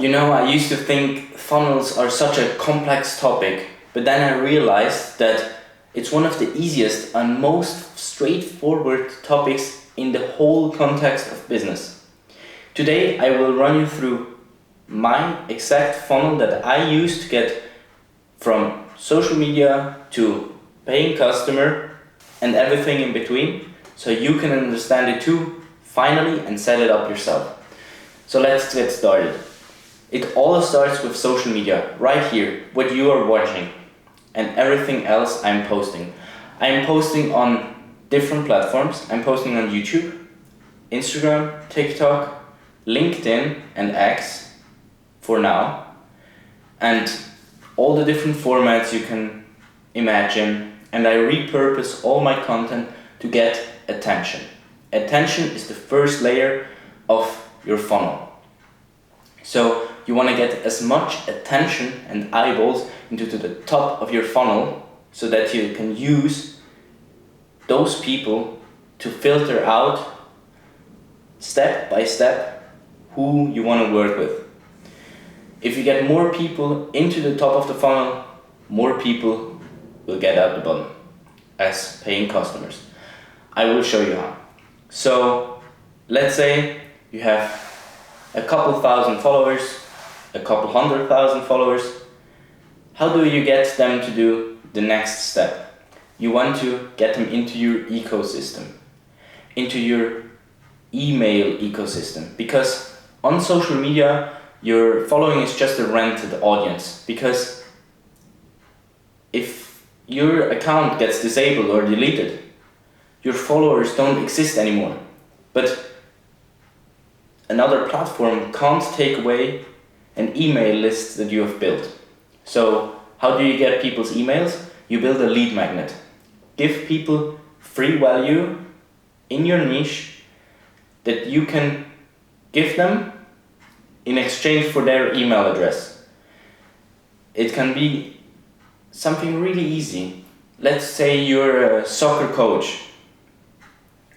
I used to think funnels are such a complex topic, but then I realized that it's one of the easiest and most straightforward topics in the whole context of business. Today I will run you through my exact funnel that I use to get from social media to paying customer and everything in between, so you can understand it too finally and set it up yourself. So let's get started. It all starts with social media, right here, what you are watching, and everything else I'm posting. I'm posting on different platforms. I'm posting on YouTube, Instagram, TikTok, LinkedIn and X for now, and all the different formats you can imagine, and I repurpose all my content to get attention. Attention is the first layer of your funnel. So you want to get as much attention and eyeballs into the top of your funnel so that you can use those people to filter out step by step who you want to work with. If you get more people into the top of the funnel, more people will get out the bottom as paying customers. I will show you how. So let's say you have a couple thousand followers, a couple 100,000 followers. How do you get them to do the next step? You want to get them into your ecosystem, into your email ecosystem, because on social media your following is just a rented audience, because if your account gets disabled or deleted, your followers don't exist anymore. But another platform can't take away an email list that you have built. So how do you get people's emails? You build a lead magnet. Give people free value in your niche that you can give them in exchange for their email address. It can be something really easy. Let's say you're a soccer coach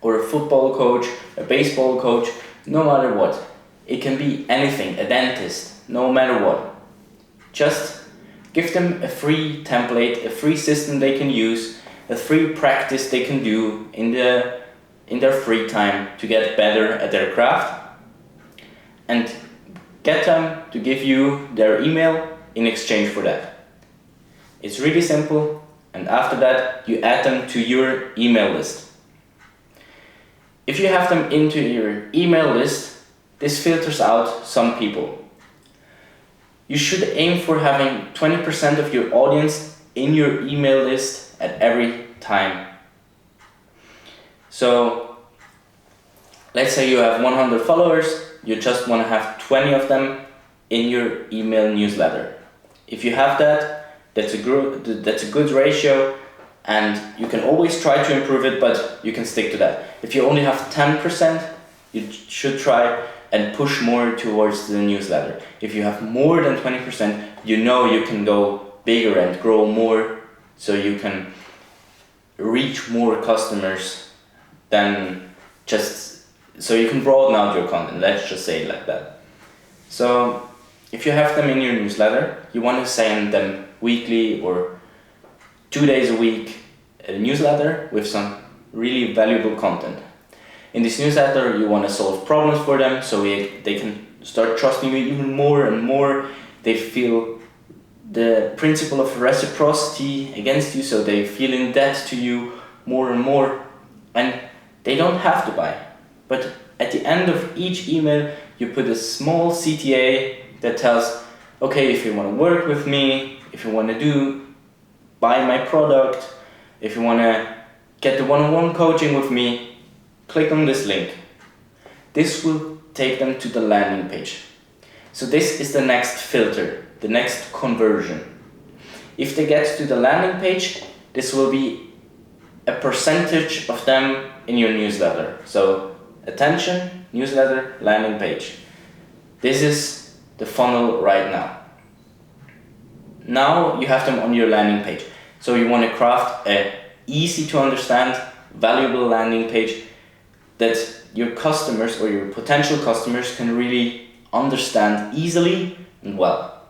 or a football coach, a baseball coach, no matter what. It can be anything, a dentist, no matter what. Just give them a free template, a free system they can use, a free practice they can do in their free time to get better at their craft, and get them to give you their email in exchange for that. It's really simple, and after that you add them to your email list. If you have them into your email list, this filters out some people. You should aim for having 20% of your audience in your email list at every time. So let's say you have 100 followers, you just want to have 20 of them in your email newsletter. If you have that, that's a good ratio, and you can always try to improve it, but you can stick to that. If you only have 10%, you should try and push more towards the newsletter. If you have more than 20%, you can go bigger and grow more, so you can reach more customers than just, so you can broaden out your content, let's just say it like that. So if you have them in your newsletter, you want to send them weekly or 2 days a week a newsletter with some really valuable content. In this newsletter, you want to solve problems for them, so they can start trusting you even more and more. They feel the principle of reciprocity against you, so they feel in debt to you more and more, and they don't have to buy. But at the end of each email, you put a small CTA that tells, okay, if you want to work with me, if you want to buy my product, if you want to get the one-on-one coaching with me, click on this link. This will take them to the landing page. So this is the next filter, the next conversion. If they get to the landing page, this will be a percentage of them in your newsletter. So attention, newsletter, landing page. This is the funnel right now. Now you have them on your landing page. So you want to craft a easy to understand, valuable landing page that your customers or your potential customers can really understand easily and well.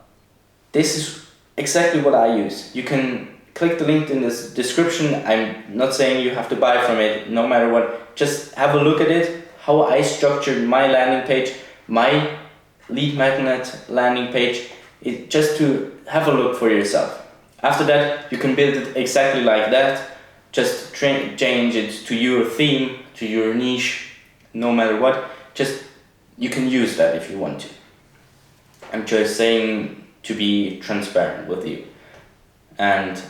This is exactly what I use. You can click the link in this description. I'm not saying you have to buy from it no matter what. Just have a look at it, how I structured my landing page, my lead magnet landing page, just to have a look for yourself. After that, you can build it exactly like that. Just change it to your theme, to your niche, no matter what. Just you can use that if you want to. I'm just saying to be transparent with you. And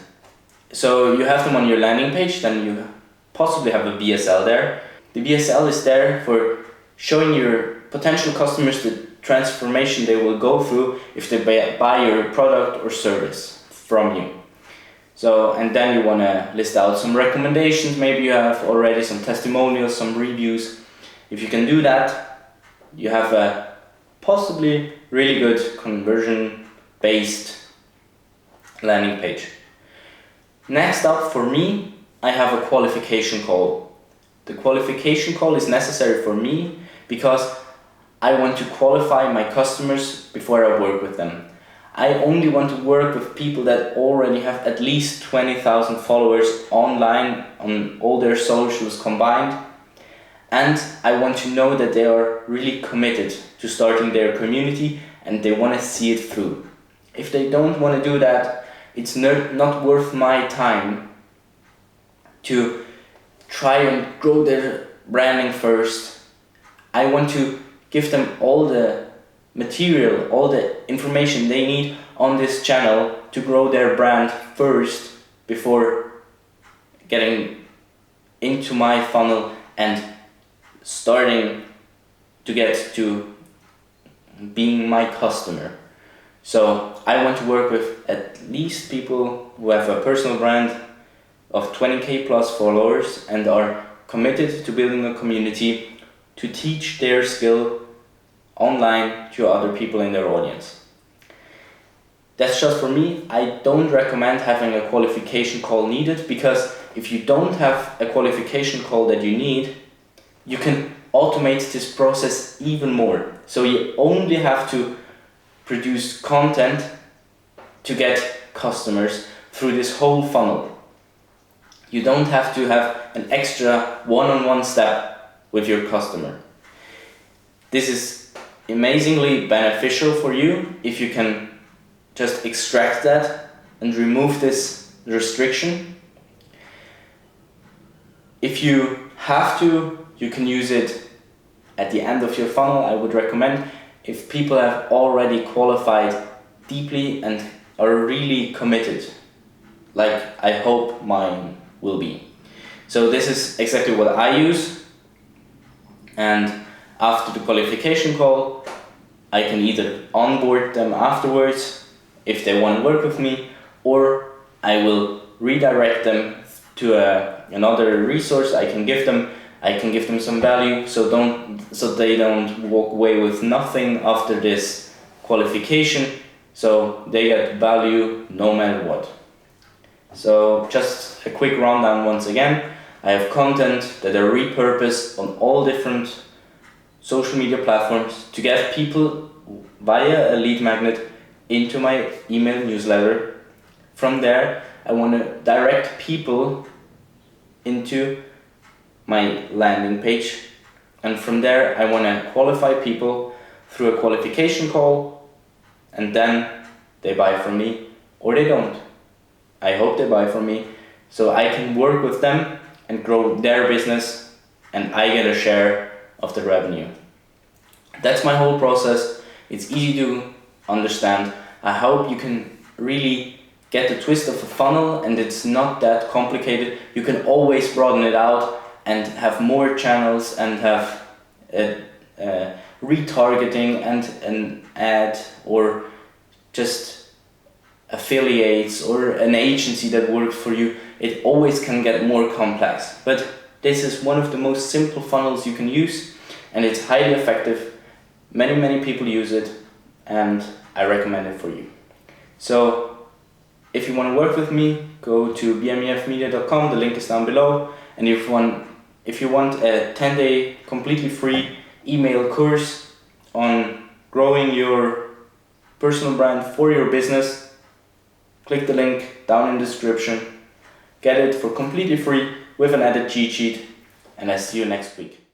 so you have them on your landing page, then you possibly have a VSL there. The VSL is there for showing your potential customers the transformation they will go through if they buy your product or service from you. So, and then you want to list out some recommendations. Maybe you have already some testimonials, some reviews. If you can do that, you have a possibly really good conversion-based landing page. Next up for me, I have a qualification call. The qualification call is necessary for me because I want to qualify my customers before I work with them. I only want to work with people that already have at least 20,000 followers online on all their socials combined. And I want to know that they are really committed to starting their community and they want to see it through. If they don't want to do that, it's not worth my time to try and grow their branding first. I want to give them all the material, all the information they need on this channel to grow their brand first before getting into my funnel and starting to get to being my customer. So I want to work with at least people who have a personal brand of 20k plus followers and are committed to building a community to teach their skill online to other people in their audience. That's just for me. I don't recommend having a qualification call needed because if you don't have a qualification call that you need, you can automate this process even more. So you only have to produce content to get customers through this whole funnel. You don't have to have an extra one-on-one step with your customer. This is amazingly beneficial for you if you can just extract that and remove this restriction. If you have to, you can use it at the end of your funnel. I would recommend if people have already qualified deeply and are really committed, like I hope mine will be. So this is exactly what I use, and after the qualification call I can either onboard them afterwards if they want to work with me, or I will redirect them to another resource I can give them. I can give them some value so they don't walk away with nothing after this qualification, so they get value no matter what. So just a quick rundown once again. I have content that I repurpose on all different social media platforms to get people via a lead magnet into my email newsletter. From there, I want to direct people into my landing page, and from there I want to qualify people through a qualification call, and then they buy from me or they don't. I hope they buy from me so I can work with them and grow their business and I get a share of the revenue. That's my whole process. It's easy to understand. I hope you can really get the twist of a funnel and it's not that complicated. You can always broaden it out and have more channels and have retargeting and an ad or just affiliates or an agency that works for you. It always can get more complex, but this is one of the most simple funnels you can use and it's highly effective. Many people use it and I recommend it for you. So if you want to work with me, go to bmefmedia.com, the link is down below, and if you want a 10-day completely free email course on growing your personal brand for your business, click the link down in the description. Get it for completely free with an added cheat sheet, and I see you next week.